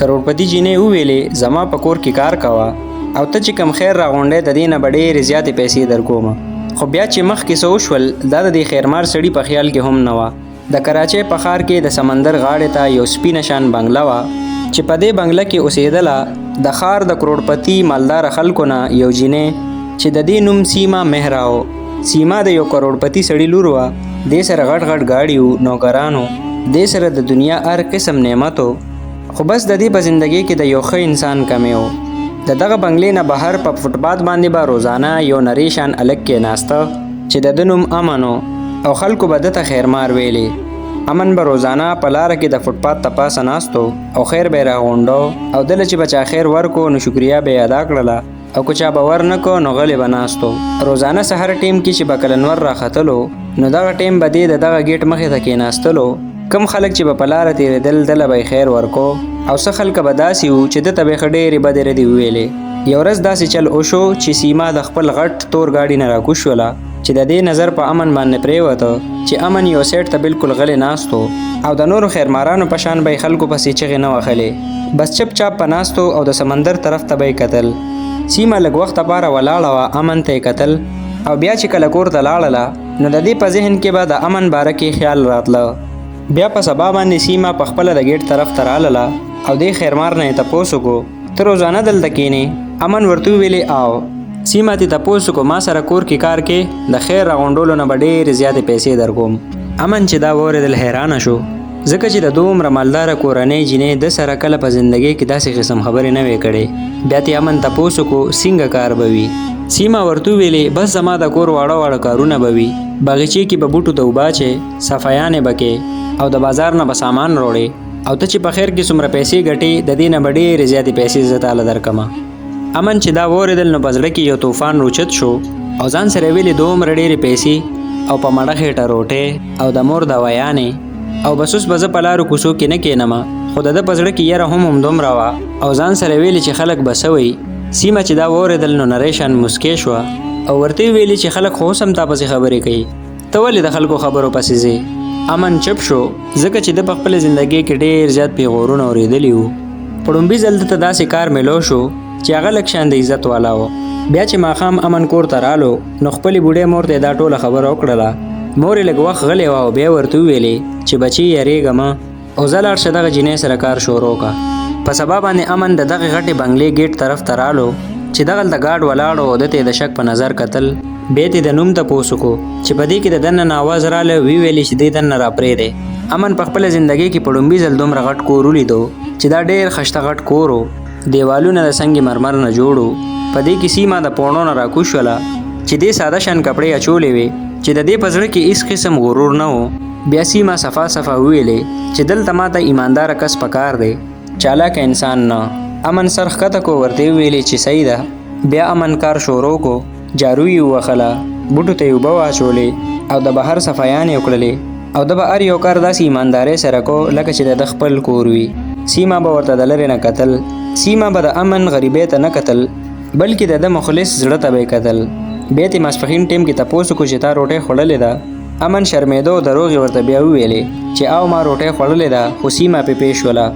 کروڑپتی جینې وویلې زما په کور کې کار کوه او ته چې کم خیر راغونډې د دې نه به ډېرې زیاتې پیسې درکوم. خو بیا چې مخکې څه وشول دا د دې خیرمار سړي په خیال کې هم نه وه. د کراچۍ په ښار کې د سمندر غاړې ته یو سپینه شان بنګله وه چې په دې بنګله کې اوسېدله د ښار د کروڑپتی مالداره خلکو نه یو جینۍ چې د دې نوم سیما مهرا و. سیما د یو کروڑپتی سړي لور وه. دې سره غټ غټ ګاډي وو، نوکران وو، دې سره د دنیا هر قسم نعمت و. خو بس د دې په زندګۍ کې د یو ښه انسان کمی و. د دغه بنګلې نه بهر په فوټپات باندې به روزانه یو نری شان هلک کېناسته چې د ده نوم امن و او خلکو به ده ته خیرمار ویلې. امن به روزانه په لاره کې د فوټپات ته پاسه ناستو او خیر به یې راغونډو او دله چې به چا خیر ورکو نو شکریا به یې ادا کړله او که چا به ور نه کو نو غلی به ناستو. روزانه سحر ټیم کې چې به کله نور راختلو نو دغه ټیم به دې د دغه ګیټ مخې ته کېناستلو. کم خلک چې به په لاره تېرېدل دله به یې خیر ورکو او څه خلکه به داسې وو چې ده ته به یې ښه ډېرې بدې ردې وویلې. یو ورځ داسې چل وشو چې سیما د خپل غټ تور ګاډي نه راکوز شوله چې د دې نظر په امن باندې پرېوته چې امن یو سیټ ته بالکل غلی ناستو او د نورو خیرمارانو په شان به یې خلکو پسې چغې نه وهلې. بس چپ چاپ په ناستو او د سمندر طرف ته به یې کتل. سیما لږ وخت لپاره ولاړه وه، امن ته یې کتل او بیا چې کله کور ته لاړله نو د دې په ذهن کې به د امن باره کې خیال راتله. بیا په سبا باندې سیما په خپله د ګیټ طرف ته راغله او دې خیرمار نه یې تپوس وکړو ته روزانه دلته کښېنې؟ امن ورته وویلې او. سیما تې تپوس وکړو ما سره کور کې کار کې د خیر راغونډولو نه به ډېرې زیاتې پیسې درکوم. امن چې دا واورېدل حیرانه شو ځکه چې د دومره مالداره کورنۍ جینۍ ده سره کله په زندګۍ کې داسې قسم خبرې نه وې کړې. بیا تې امن تپوس وکړو څنګه کار به وي؟ سیما ورته وویلې بس زما د کور واړه واړه کارونه به وي، باغچې کې به بوټو ته اوبه اچې، صفایانې به کې او د بازار نه به سامان راوړې او ته چې په خیر کې څومره پیسې ګټې د دې نه به ډېرې زیاتې پیسې زه تاله درکمه. امن چې دا واورېدل نو په زړه کې یو طوفان روچت شو او ځان سره ویلې دومره ډېرې پیسې او په مړه خېټه روټۍ او د مور دوايانې او بس اوس به زه په لارو کوڅو کې نه کښېنمه. خو د ده په زړه کې یره هم همدومره وه او ځان سره ویلې چې خلک به څه وایي. سیمه چې دا واورېدل نو نری شان مسکۍ شوه او ورته یې ویلې چې خلک خو اوس هم تا پسې خبرې کوي، ته ولې د خلکو خبرو پسې ځې؟ امن چپ شو ځکه چې ده په خپله زندګۍ کې ډېر زیات پیغورونه اورېدلي وو. په ړومبي ځل ده ته داسې کار میلو شو چې هغه لږ شان د عزت والا و. بیا چې ماښام امن کور ته رالو نو خپلې بوډۍ مور ته یې دا ټوله خبره وکړله. مور یې لږ وخت غلې وه او بیا ورته وویلې چې بچي یریږه مه او ځه لاړ شه دغه جینۍ سره کار شروع کړه. په سبا باندې امن د دغې غټې بنګلې ګیټ طرف ته رالو چې دغلته ګارډ ولاړ و. ده ته یې د شک په نظر کتل، بیا تې د نوم تپوس وکړو چې په دې کې د دننه نه اواز راغلی، ویلې چې دې دننه راپرېږدی. امن په خپله زندګۍ کې په ړومبي ځل دومره غټ کور ولیدو چې دا ډېر ښایسته غټ کور و. دیوالونه د سنگ مرمر نه جوړ وو. په دې کې سیما د پوڼو نه راکوز شوله چې دې ساده شان کپړې اچولې وې چې د دې په زړه کې هېڅ قسم غرور نه و. بیا سیما صفا صفا وویلې چې دلته ماته ایمانداره کس پکار دی، چالاکه انسان نه. امن سر ښکته کو ورته ویلې چې صحیح ده. بیا امن کار شروع کو، جارو یې ووهله، بوټو ته یې اوبه واچولې او د بهر صفایانې وکړلې او د به هر یو کار داسې ایماندارۍ سره کو لکه چې د ده خپل کور وي. سیما به ورته د لرې نه کتل. سیما به د امن غریبۍ ته نه کتل بلکې د ده مخلص زړه ته به یې کتل. بیا تې ماسپښین ټیم کې تپوس وکړو چې تا روټۍ خوړلې ده؟ امن شرمېدو دروغ یې ورته بیا وویلې چې او ما روټۍ خوړلې ده، خو سیما پې پېښ شوله.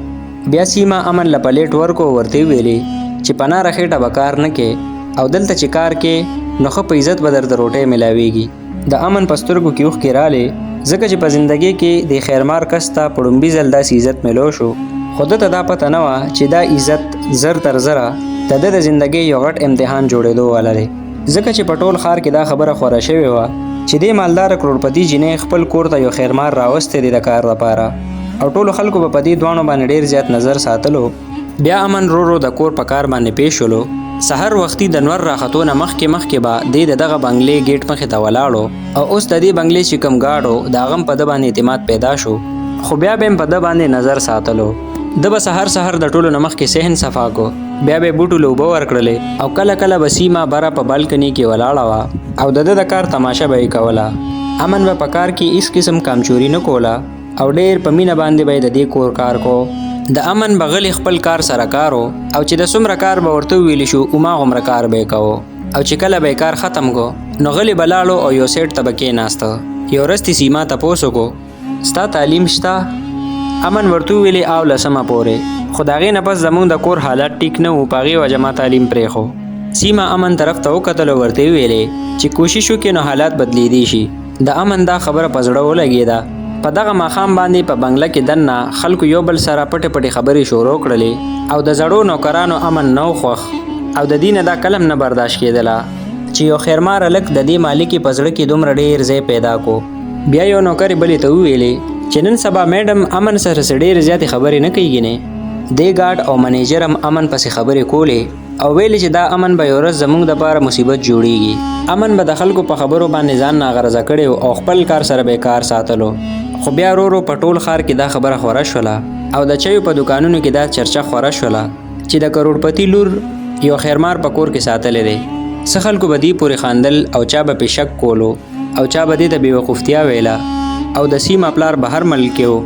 بیا سیما امن له پلیټ ورکو ورته ویلې چې په ناره خېټه به کار نه کې او دلته چې کار کې نو ښه په عزت به درته روټۍ میلاویږي. د امن په سترګو کې اوښکې رالې ځکه چې په زندګۍ کې د خیرمار کس ته په ړومبي ځل داسې عزت میلو شو. خو ده ته دا پته نه وه چې دا عزت زر تر زره د ده د زندګۍ یو غټ امتحان جوړېدو والا دی. ځکه چې په ټول ښار کې دا خبره خوره شوې وه چې دې مالداره کروڑپتی جینۍ خپل کور ته یو خیرمار راوستی دی د کار لپاره او ټولو خلکو به په دې دواړو باندې ډېر زیات نظر ساتلو. بیا امن رو د کور په کار باندې پیښ شولو. سحر وختي د نور راختو نه مخکې به دې د دغه بنګلې ګیټ مخې ته ولاړو او اوس د دې بنګلې چې کوم ګاډ د هغه هم په ده باندې اعتماد پیدا شو. خو بیا به هم په ده باندې نظر ساتلو. ده به سحر د ټولو نه مخکې صحن صفا کو، بیا به بوټو له اوبه ورکړلې او کله کله به سیما بره په بالکني کې ولاړه وه او د ده د کار تماشه به یې کوله. امن به په کار کې هېڅ قسم کامچوري نه کوله او ډېر په مینه باندې به یې د دې کور کار کو. د امن به غلی خپل کار سره کارو او چې د څومره کار به ورته وویلی شو هماغومره کار به یې کوو او چې کله به یې کار ختم کو نو غلی به لاړو او یو سیټ ته به کېناسته. یو ورځ سیما تپوس وکړو ستا تعلیم شته؟ امن ورته وویلې او لسمه پورې. خو د هغې نه پس زموږ د کور حالت ټیک نه و، په هغې وجه ما تعلیم پرېښو. سیمه امن طرف ته وکتل او ورته ویلې چې کوشش وکړي نو حالات بدلیدی شي. د امن دا خبره په زړه ولګېده. په دغه ماښام باندې په بنګله کې دننه خلکو یو بل سره پټې پټې خبرې شروع کړلې او د زړو نوکرانو امن نه و خوښ او د دې نه دا کلم نه برداشت کېدله چې یو خیرمار هلک د دې مالکې په زړه کې دومره ډېر ځای پیدا کو. بیا یو نوکرې بلې ته وویلې چې نن سبا میډم امن سره څه ډېرې زیاتې خبرې نه کیږي نه. دې ګارډ او منیجر هم امن پسې خبرې کولې او ویلې چې دا امن به یو ورځ زموږ دپاره مصیبت جوړیږي. امن به د خلکو په خبرو باندې ځان ناغرضه کړی او خپل کار سره به کار ساتلو. خو بیا ورو په ټول ښار کې دا خبره خوره شوله او د چایو په دوکانونو کې دا چرچه خوره شوله چې د کروڑپتی لور یو خیرمار په کور کې ساتلی دی. څه خلکو به دې پورې خاندل او چا به پې شک کولو او چا به دې ته بېوقوفتیا ویله او د سیمه پلار بهر ملک کې و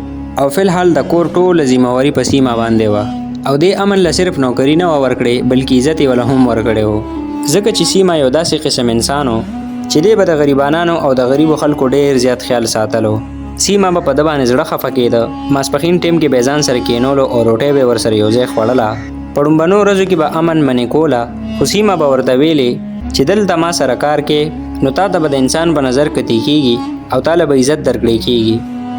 او فلحال د کور ټوله ذمهواري په سیمه باندې وه او دې امن له صرف نوکري نه وه ورکړې بلکې عزت یې وله هم ورکړی و، ځکه چې سیمه یو داسې قسم انسان و چې دې به د غریبانانو او د غریبو خلکو ډېر زیات خیال ساتلو. سیمه به په ده باندې زړه خفه کېده. ماسپښین ټیم کې به ځان سره کېنولو او روټۍ به یې ورسره یو ځای خوړله. په ړومبنو ورځو کې به امن منې کوله خو سیمه به ورته ویلې چې دلته ما سره کار کې نو تا ته به د انسان په نظر کتې کېږي او تا له به عزت درکړی کېږي.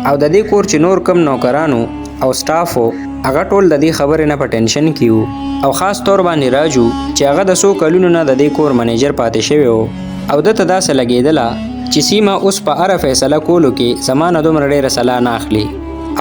او د دې کور چې نور کم نوکرانو او سټاف و هغه ټول د دې خبرې نه په ټینشن کې وو او خاص طور باندې راجو چې هغه د څو کلونو نه د دې کور منیجر پاتې شوی و او ده ته داسې لګېدله چې سیمه اوس په هره فیصله کولو کې زما نه دومره ډېره سلا نه اخلي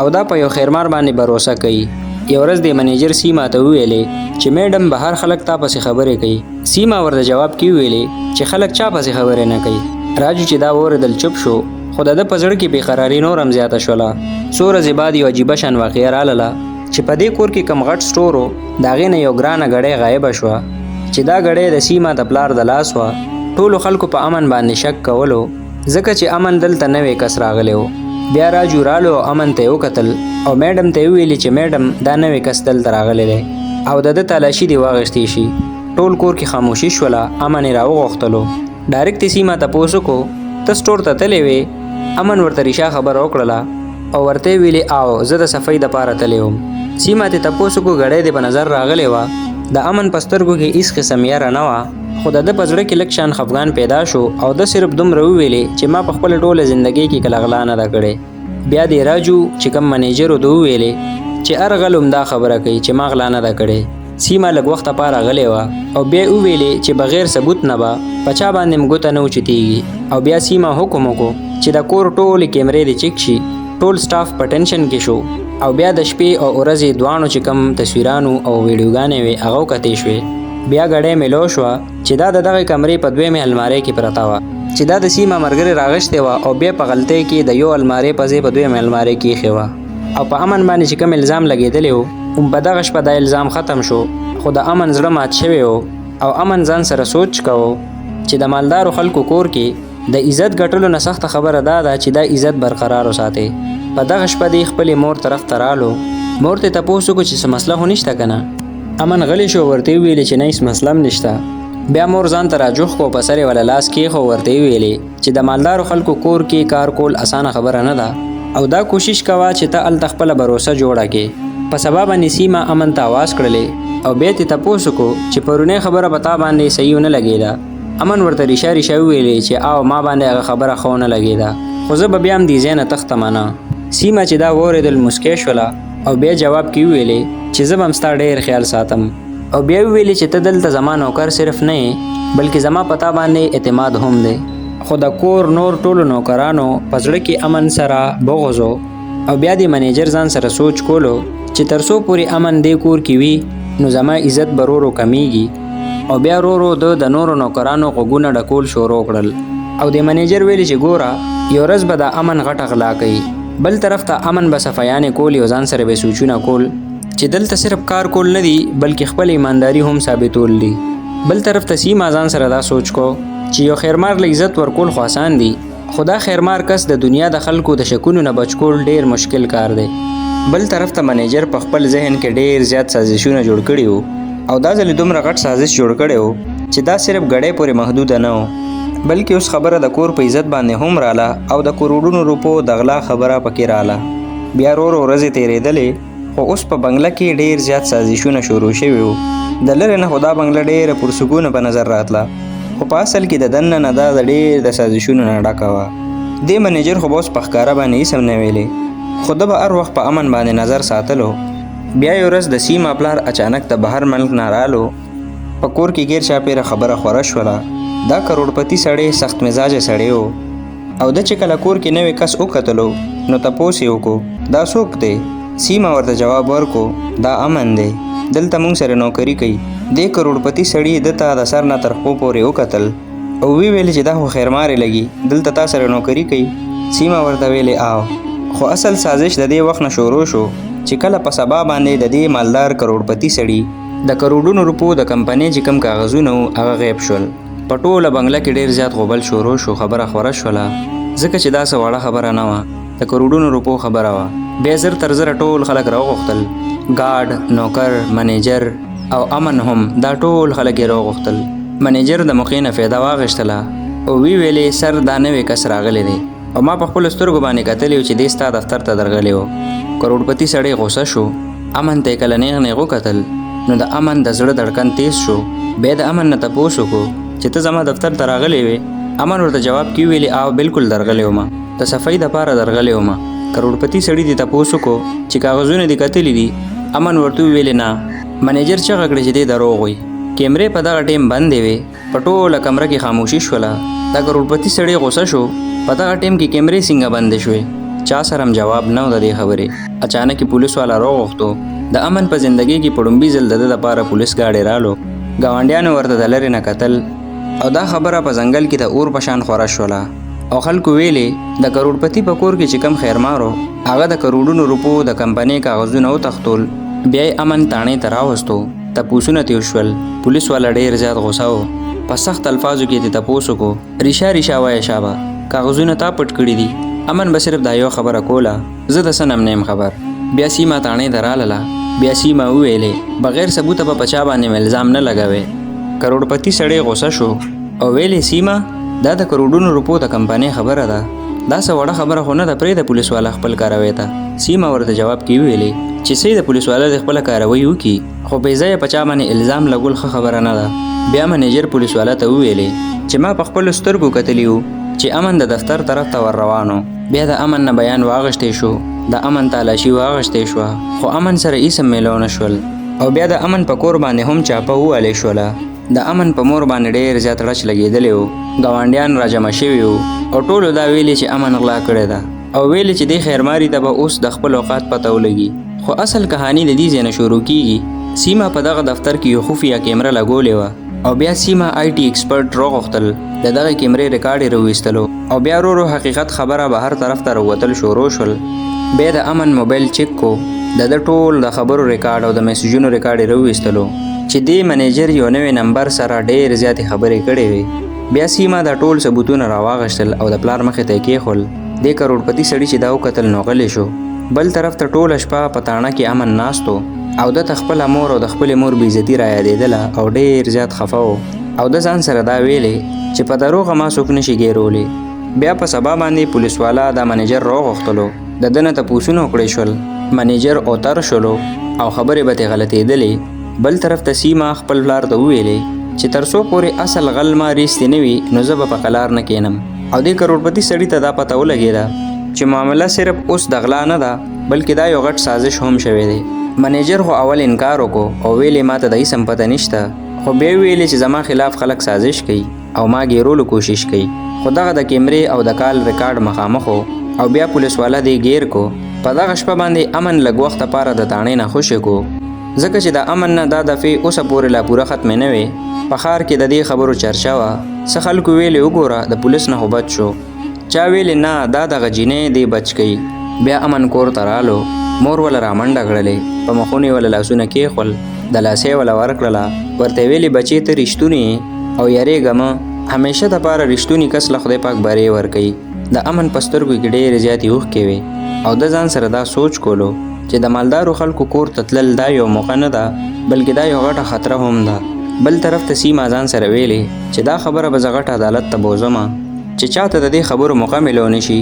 او دا په یو خیرمار باندې بروسه کوي. یو ورځ د منیجر سیمه ته وویلې چې میډم بهر خلک تا پسې خبرې کوي. سیمه ورته جواب کې وویلې چې خلک چا پسې خبرې نه کوي. راجو چې دا واورېدل چپ شو خو د ده په زړه کې بېقراري نور هم زیاته شوله. څو ورځې بعد یو عجیبه شان واقعه راغله چې په دې کور کې کم غټ سټور و د هغې نه یو ګرانه ګړۍ غایبه شوه چې دا ګړۍ د سیمه د پلار د لاس وه. ټولو خلکو په امن باندې شک کولو ځکه چې امن دلته نوی کس راغلی و. بیا راجو رالو او امن ته یې وکتل او میډم ته یې وویلې چې میډم دا نوی کس دلته راغلی دی او د ده تلاشي دې واخیستی شي. ټول کور کې خاموشي شوله. امن یې راوغوښتلو. ډایرکټ یې سیمه تپوس وکړو ته سټور ته تللی وې؟ امن ورته ریښه خبره وکړله او ورته یې ویلې او زه د صفۍ دپاره تللی وم. سیمه ترې تپوس وکړو ګړۍ دې په نظر راغلی وه. د امن په سترګو کې هېڅ قسم یره نه وه خو د ده په زړه کې لږ شان خفګان پیدا شو او ده صرف دومره وویلې چې ما په خپله ټوله زندګۍ کې کله غلا نه ده کړې. بیا دې راجو چې کوم منیجر و ده وویلې چې هر غل هم دا خبره کوي چې ما غلا نه ده کړې. سیمه لږ وخت لپاره غلې وه او بیا یې وویلې چې بغیر ثبوت نه به په چا باندې م ګوته نه اوچتېږي. او بیا سیمه حکم وکړو چې د کور ټولې کیمرې دې چک شي. ټول سټاف په ټینشن کې شو او بیا د شپې او ورځې دواړو چې کوم تصویرانو او ویډیوګانې وې هغه وکتې شوې. بیا ګړۍ مې لو شوه چې دا د دغې کمرې په دویمې المارۍ کې پرته وه چې دا د سیمه ملګرې راغشتې وه او بیا په غلطۍ کې د یو المارۍ په ځای په دویمې المارۍ کې ایښې وه. او په امن باندې چې کوم الزام لګېدلی و په دغه شپه دا الزام ختم شو خو د امن زړه مات شوی و او امن ځان سره سوچ کوو چې د مالدارو خلکو کور کې د عزت ګټلو نه سخته خبره دا ده چې دا عزت برقرار وساتئ. په دغه شپه دی خپلې مور طرف ته رالو. مور ته تپوس وکړو چې څه مسله خو نشته که نه؟ امن غلی شو. ورته یې ویلې چې نه هېڅ مسله هم نشته. بیا مور ځان ته راجوخ کړو په سر یې وله لاس کېښو. ورته یې ویلې چې د مالدارو خلکو کور کې کار کول اسانه خبره نه ده او دا کوشش کوه چې ته هلته خپله بروسه جوړه کړې. په سبا باندې سیمه امن ته اواز کړلې او بیا ترې تپوس وکړو چې پرونۍ خبره په تا باندې صحیح ونه لګېده. امن ورته ریشه ریشه وویلې چې او ما باندې هغه خبره ښه ونه لګېده خو زه به بیا هم دې ځای نه تښتم نه. سیمه چې دا واورېدل مسکی شوله او بیا جواب کې وویلې چې زه به هم ستا ډېر خیال ساتم. او بیا ویلې چې ته دلته زما نوکر صرف نه یې بلکې زما په تا باندې اعتماد هم دی. خو د کور نور ټولو نوکرانو په زړه کې امن سره بغض او بیا د منیجر ځان سره سوچ کولو چې تر څو پورې امن دې کور کې وي نو زما عزت به ورو کمیږي. او بیا ورو د نورو نوکرانو غوږونه ډکول شروع کړل او د منیجر ویلې چې ګوره یو ورځ به د امن غټه غلا کوي. بل طرف ته امن به صفیانې کولې او ځان سره به سوچونه کول چې دلته صرف کار کول نه دي بلکې خپل ایمانداري هم ثابتول دي. بل طرف ته سیمه ځان سره دا سوچ کو چې یو خیرمار له عزت ورکول خو آسان دي خو دا خیرمار کس د دنیا د خلکو د شکونو نه بچ کول ډېر مشکل کار دی. بل طرف ته منیجر په خپل ذهن کې ډېر زیات سازشونه جوړ کړي وو او دا ځل دومره غټ سازش جوړ کړی و چې دا صرف ګړۍ پورې محدوده نه و بلکې اوس خبره د کور په عزت باندې هم راله او د کروڑونو روپو د غلا خبره پکې راله. بیا ورو ورځې تېرېدلې خو اوس په بنگله کې ډیر زیات سازشونه شروع شوي وو. د لرې نه خو دا بنگله ډیره پرسکونه په نظر راتله، خو په اصل کې د دننه نه دا د ډیر د سازشونو نه ډکه وه. دې منیجر خو به اوس په ښکاره باندې اسم نه ویلې، خو ده به هر وخت په امن باندې نظر ساتلو. بیا یو ورځ د سیما پلار اچانک د بهر ملک نه رالو. په کور کې غیر چاپېره خبره خوره شوله. دا کروڑپتی سړی سخت مزاجه سړی و، او د چې کله کور کې نوی کس وکتلو نو تپوس یې وکړو دا څوک دی؟ سیما ورته جواب ورکو دا امن دی، دلته مونږ سره نوکري کوي. دې کروڑپتی سړي د ته د سر نه تر خپو پورې وکتل او وی ویل چې دا خو خیرمارې لګي، دلته تا سره نوکري کوي. سیما ورته ویلې آو، خو اصل سازش د دې وخت نه شروع شو چې کله په سبا باندې د دې مالدار کروڑپتی سړي د کروڑونو روپو د کمپنۍ چې کوم کاغذونه وو هغه غیب شول. په ټوله بنگله کې ډیر زیات غوبل شروع شو. خبره خوره شوله ځکه چې دا څه وړه خبره نه وه، د کروڑونو روپو خبره وه. بیا زر تر زره ټول خلک راوغوښتل، ګارډ، نوکر، منیجر او امن هم دا ټول خلک یې راوغوښتل. منیجر د موقع نه فایده واخیستله او وی ویلې سر دا نوی کس راغلی دی او ما په خپلو سترګو باندې کتلی و چې دی ستا دفتر ته درغلی و. کروڑپتی سړی غوسه شو. امن ته یې کله نیغ نیغ وکتل نو د امن د زړه دړکن تیز شو. بیا د امن نه تپوس وکړو چې ته زما دفتر ته راغلی وې؟ امن ورته جواب کې ویلې آو بالکل درغلی وم، د صفایي دپاره درغلی وم. کروڑپتی سړي دې تپوس وکړو چې کاغذونه دې کتلي دي؟ امن ورته ویلې نه. منیجر چغه کړې چې دی دروغ وایي. کیمرې په دغه ټیم بندې وې، په ټوله کمره کې خاموشي شوله. دا کروڑپتی سړی غوسه شو، په دغه ټیم کې کیمرې څنګه بندې شوې؟ چا سره هم جواب نه و د دې خبرې. اچانک پولیس والا راوغوښتو. د امن په زندګۍ کې په لومبي ځل د ده دپاره پولیس ګاډی رالو. ګاونډیانو ورته د لرې نه کتل او دا خبره په ځنګل کې د اور په شان خوره شوله او خلکو ویلې د کروڑپتی په کور کې چې کم خیرمارو هغه د کروڑونو روپو د کمپنۍ کاغذونه وتښتول. بیا یې امن تاڼې ته راوستو. تپوسونه تېر شول. پولیس والا ډېر زیات غوسه و. په سخت الفاظو کې یې تپوس وکړو، ریشه ریشه وایه شابه، کاغذونه تا پټ کړي دي؟ امن به صرف دا یو خبره کوله، زه د څه نم نیم خبر. بیا سیما تاڼې ته رالاله. بیا سیما وویلې بغیر ثبوته به په چا باندې الزام نه لګوې. کروڑپتی سړی غوسه شو او ویلې سیما دا د کروڑونو روپو د کمپنۍ خبره ده، دا څه وړه خبره خو نه ده، پرېږده پولیس والا خپل کاروی ته. سیما ورته جواب کې وویلې چې څه د پولیس والا د خپله کاروی وکړي، خو بې ځایه په چا باندې الزام لګول ښه خبره نه ده. بیا منیجر پولیس والا ته وویلې چې ما په خپلو سترګو کتلي وو چې امن د دفتر طرف ته ور روانو. بیا د امن نه بیان واغشتی شو، د امن تالاشي واغشتی شوه، خو امن سره اسم میلاو نه شول. او بیا د امن په کور باندې هم چاپه ووهلې شوله. د امن په مور باندې ډېر زیات رچ لګېدلی و. ګاونډیان راجمع شوي وو او ټولو دا ویلې چې امن غلا کړې ده او ویلې چې دې خیرماري ته به اوس د خپل اوقات پته ولګي. خو اصل کهانی د دې ځای نه شروع کیږي. سیما په دغه دفتر کې یو خفیه کیمره لګولې وه او بیا سیما آی ټي ایکسپرټ راغوښتل د دغه کیمرې ریکارډ یې راویستلو او بیا ورو ورو حقیقت خبره به هر طرف ته راوتل شروع شول. بیا د امن موبایل چیک کو، د ده ټول د خبرو ریکارډ او د میسیجونو ریکارډ یې راویستلو چې دې منیجر یو نوی نمبر سره ډېر زیاتې خبرې کړې وې. بیا سیما دا ټول ثبوتونه راواغشتل او د پلار مخې ته یې کېښول. دې کروڑپتی سړي چې دا وکتل نو غلی شو. بل طرف ته ټوله شپه په تاڼه کې امن ناستو او د خپله مور او د خپلې مور بېعزتي را یادېدله او ډېر زیات خفه و او د ځان سره دا ویلې چې په دروغه ما څوک نشي ګیرولی. بیا په سبا باندې پولیس والا دا منیجر راوغوښتلو، د ده نه تپوسونه وکړی شول. منیجر اوتر شولو او خبرې به ترې غلطېدلې. بل طرف ته سیما خپل پلار ته وویلې چې تر څو پورې اصل غل ما ریستې نه وي نو زه به په قلار نه کینم. او دې کروڑپتی سړي ته دا پته ولګېده چې معامله صرف اوس د غلا نه ده بلکې دا یو غټ سازش هم شوی دی. منیجر خو اول انکار وکړو او ویلې ما ته د هیڅ هم پته نشته، خو بیا ویلې چې زما خلاف خلک سازش کوي او ما ګیرولو کوشش کوي. خو دغه د کیمرې او د کال ریکارډ مخامخ او بیا پولیس والا دې گیر کو. په دغه شپه باندې امن لږ وخت لپاره د تاڼې نه خوشې کو ځکه چې د امن نه دا دفعې اوسه پورې لا پوره ختمې نه وې. په ښار کې د دې خبرو چرچا وه. څه خلکو ویلې وګوره د پولیس نه خو بچ شو، چا ویلې نه دا دغه جینۍ دی بچ کوي. بیا امن کور ته رالو. مور وله رامنډه کړلې، په مخونې وله لاسونه کېښول، د لاسۍ وله ورکړله، ورته ویلې بچې ته رښتونې او یریږه مه، همیشه دپاره رښتوني کس له خدای پاک بری ورکوي. د امن په سترګو کې ډېرې زیاتې اوښکې وې او د ځان سره دا سوچ کولو چې د مالدارو خلکو کور ته تلل دا یو موقع نه ده بلکې دا یو غټه خطره هم ده. بل طرف ته سیما ځان سره ویلې چې دا خبره به زه غټ عدالت ته بوځمه چې چاته د دې خبرو موقع میلو نشي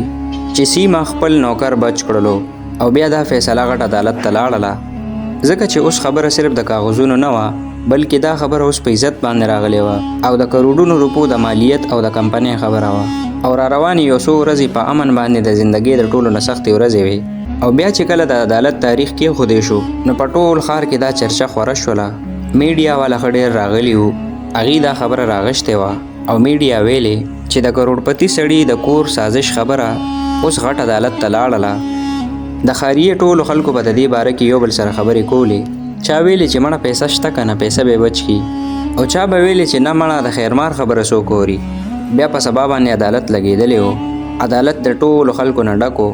چې سیما خپل نوکر بچ کړلو او بیا دا فیصله غټ عدالت ته لاړله ځکه چې اوس خبره صرف د کاغذونو نه وه بلکې دا خبره اوس په عزت باندې راغلی وه او د کروڑونو روپو د مالیت او د کمپنۍ خبره وه او را روانې یو څو ورځې په امن باندې د زندګۍ د ټولو نه سختې ورځې وې او بیا چې کله د عدالت تاریخ کېښودی شو نو په ټول ښار کې دا چرچه خوره شوله میډیا والا ښه ډېر راغلي وو هغې دا خبره راغشتې وه او میډیا ویلې چې د کروڑپتي سړي د کور سازش خبره اوس غټ عدالت ته لاړله د ښاریې ټولو خلکو به د دې باره کې یو بل سره خبرې کولې چا ویلې چې مړه پیسه شته که نه پیسه به بچ کي او چا به ویلې چې نه مړه د خیرمار خبره څوک اوري بیا په سبا باندې عدالت لګېدلی و عدالت د ټولو خلکو نه ډک و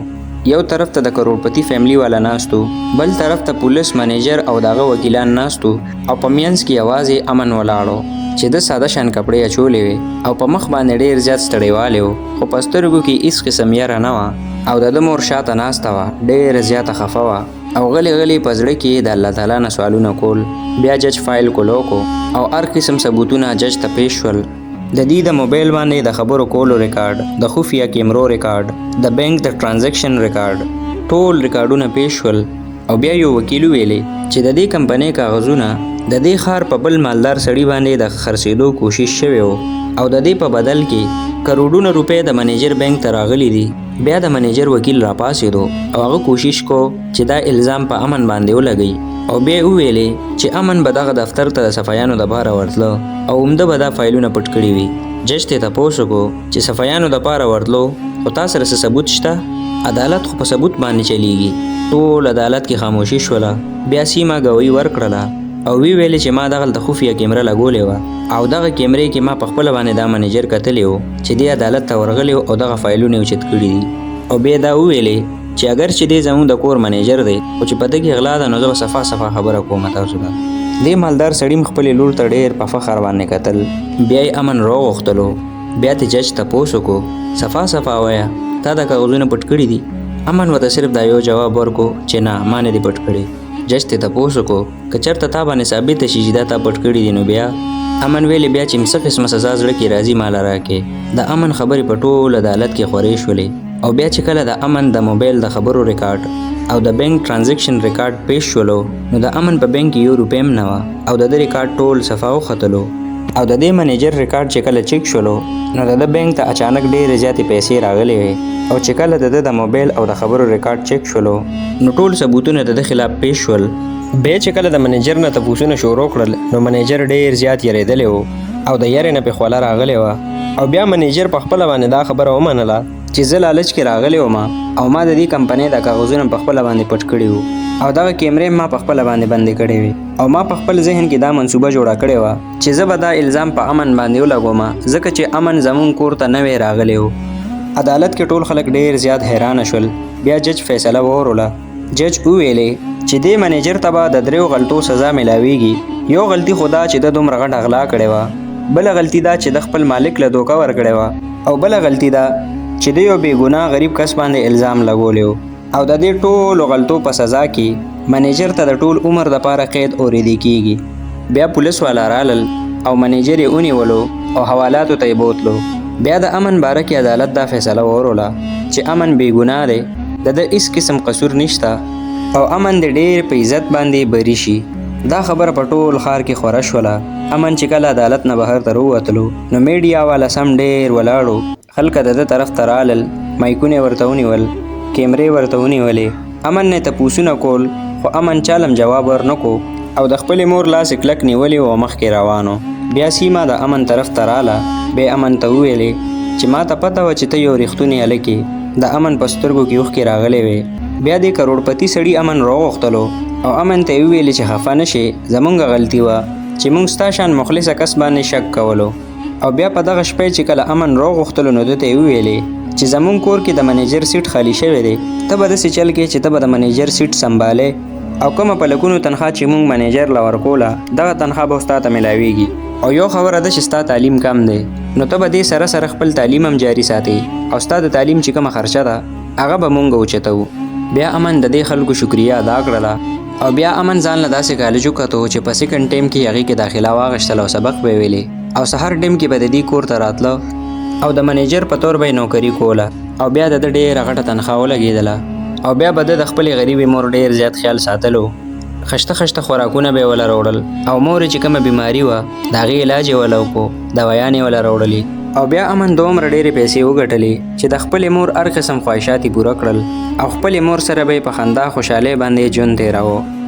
یو طرف ته د کروڑپتي فیملی والا ناستو بل طرف ته پولیس منیجر او دغه وکیلان ناستو او په منځ کې یوازې امن ولاړو چې د ساده شان کپړې اچولې وې او په مخ باندې ډېر زیات ستړیوالی و خو په سترګو کې هېڅ قسم یره نه وه او د مور شاته ناسته وه ډېره زیاته خفه وه او غلی غلی په زړه کې د الله تعالی نه سوالونه کول بیا جج فایل کولو کو او هر قسم ثبوتونه جج ته پیش شول د دې د موبایل باندې د خبرو کولو ریکارډ د خفیه کیمرو ریکارډ د بینک د ټرانزیکشن ریکارډ ټول ریکارډونه پیش شول او بیا یو وکیل ویلې چې د دې کمپنۍ کاغذونه د دې ښار په بل مالدار سړي باندې د خرڅېدو کوشش شوی و او د دې په بدل کې کروڑونه روپۍ د منیجر بینک ته راغلي دي بیا د منیجر وکیل راپاسېدو او هغه کوشش کو چې دا الزام په امن باندې ولګوي او بیا وویلې چې امن به دغه دفتر ته د صفایانو دپاره ورتله او عمده به دا فایلونه پټ کړي وي جج ته تپوس وکړو چې صفایانو دپاره ورتلو خو تا سره څه ثبوت شته عدالت خو په ثبوت باندې چلیږي ټول عدالت کې خاموشي شوله بیا سیمه ګوی ورکړله او وی ویلې چې ما دغلته خفیه کیمره لګولې وه او دغه کیمرې کې ما په خپله باندې دا منیجر کتلی و چې دې عدالت ته ورغلی او دغه فایلونه یې اوچت کړي دي او بیا دا وویلې چې اگر چې دې زموږ د کور منیجر دی خو چې په ده کې غلا ده نو زه به صفا صفا خبره کوم تاسو ته دې مالدار سړي خپلې لور ته ډېر په فخر باندې کتل بیا یې امن راوغوښتلو بیا تې جج تپوس وکړو صفا صفا وایه تا دا کاغذونه پټ کړي دي امن ورته صرف دا یو جواب ورکړو چې نه ما نه دي پټ کړي جج ته تپوس وکړو که چېرته تا باندې ثابته شي چې دا تا پټ کړي دي نو بیا امن ویلې بیا چې څه قسمه سزا زړه کې راځي ماله راکې د امن خبرې په ټول عدالت کې خورې شولې او بیا چې کله د امن د موبایل د خبرو ریکارډ او د بینک ټرانزیکشن ریکارډ پیش شولو نو د امن په بینک کې یو روپۍ هم نه وه او د ده ریکارډ ټول صفا وختلو او د دې منیجر ریکارډ چې کله چیک شولو نو د ده بینک ته اچانک ډېرې زیاتې پیسې راغلې وې او چې کله د ده د موبایل او د خبرو ریکارډ چیک شولو نو ټول ثبوتونه د ده خلاف پیش شول بیا چې کله د منیجر نه تپوسونه شروع کړل نو منیجر ډېر زیات یریدلی و او د یرې نه پې خوله راغلی وه او بیا منیجر په خپله باندې دا خبره ومنله چې زه لالچ کې راغلی وم او ما د دې کمپنۍ د کاغذونه په خپله باندې پټ کړي وو او دغه کیمرې ما په خپله باندې بندې کړې وې او ما په خپل ذهن کې دا منصوبه جوړه کړې وه چې زه به دا الزام په امن باندې ولګوم ځکه چې امن زموږ کور ته نه وی راغلی و عدالت کې ټول خلک ډېر زیات حیرانه شول بیا جج فیصله ووروله جج وویلې چې دې منیجر ته به د 3 غلطو سزا ملاویږي یو غلطي خو دا چې د دومره غټه غلا کړې وه بله غلطي دا چې د خپل مالک له دوکه ورکړې وه او بله غلطي دا چې د یو بېګناه غریب کس باندې الزام لګولی و او د دې ټولو غلطو په سزا کې منیجر ته د ټول عمر دپاره قید اورېدی کیږي بیا پولیس والا رالل او منیجر یې ونیولو او حوالاتو ته یې بوتلو بیا د امن باره کې عدالت دا فیصله وروله چې امن بېګناه دی د ده هېڅ قسم قصور نشته او امن د ډېر په عزت باندې بری شي دا خبره په ټول ښار کې خوره شوله امن چې کله عدالت نه بهر ته راووتلو نو میډیا والا سم ډېر ولاړو خلک د ده طرف ته رالل مایکونه ورته ونیول کیمرې ورته ونیولې امن نه تپوسونه کول خو امن چالم جواب ورنکو او د خپلې مور لاس یې کلک نیولې و مخکې روانو بیا سیمه د امن طرف ته راله بیا امن ته وویلې چې ما ته پته وه چې ته یو ریښتونی هلک یې د امن په سترګو کې اوښکې راغلې وې بیا دې کروڑپتي سړي امن راوغوښتلو او امن ته یې وویلې چې خفه نه شې زموږ غلطي وه چې موږ ستا شان مخلصه کس باندې شک کولو او بیا په دغه شپې چې کله امن راوغوښتلو نو ده ته یې وویلې چې زموږ کور کې د منیجر سیټ خالی شوی دی ته به داسې چل کې چې ته به د منیجر سیټ سنبالې او کومه په لکونو تنخوا چې موږ منیجر له ورکوله دغه تنخوا به ستا ته میلاویږي او یو خبره ده چې ستا تعلیم کم دی نو ته به دې سره سره خپل تعلیم هم جاري ساتي او ستا د تعلیم چې کومه خرچه ده هغه به مونږ اوچتو بیا امن د دې خلکو شکریه ادا کړله او بیا امن ځان له داسې کالج وکتو چې په سیکنډ ټیم کې هغې کې داخله واغشتله او سبق به یې ویلې او سهار ټیم کې به د دې کور ته راتله او د منیجر په طور به یې نوکري کوله او بیا د ده ډېره غټه تنخوا ولګېدله او بیا به د خپل غریبې مور ډیر زیات خیال ساتلو. خشته خشته خوراکونه به ولا راوړل او مور چې کومه بیماری وه د هغې علاج یې ولا وکړو، دوایانې ولا راوړلې. او بیا امن دومره ډېرې پیسې وګټلې چې د خپلې مور هر قسم خواهشات یې پوره کړل او خپلې مور سره به یې په خندا خوشحالۍ باندې ژوند تېراوه.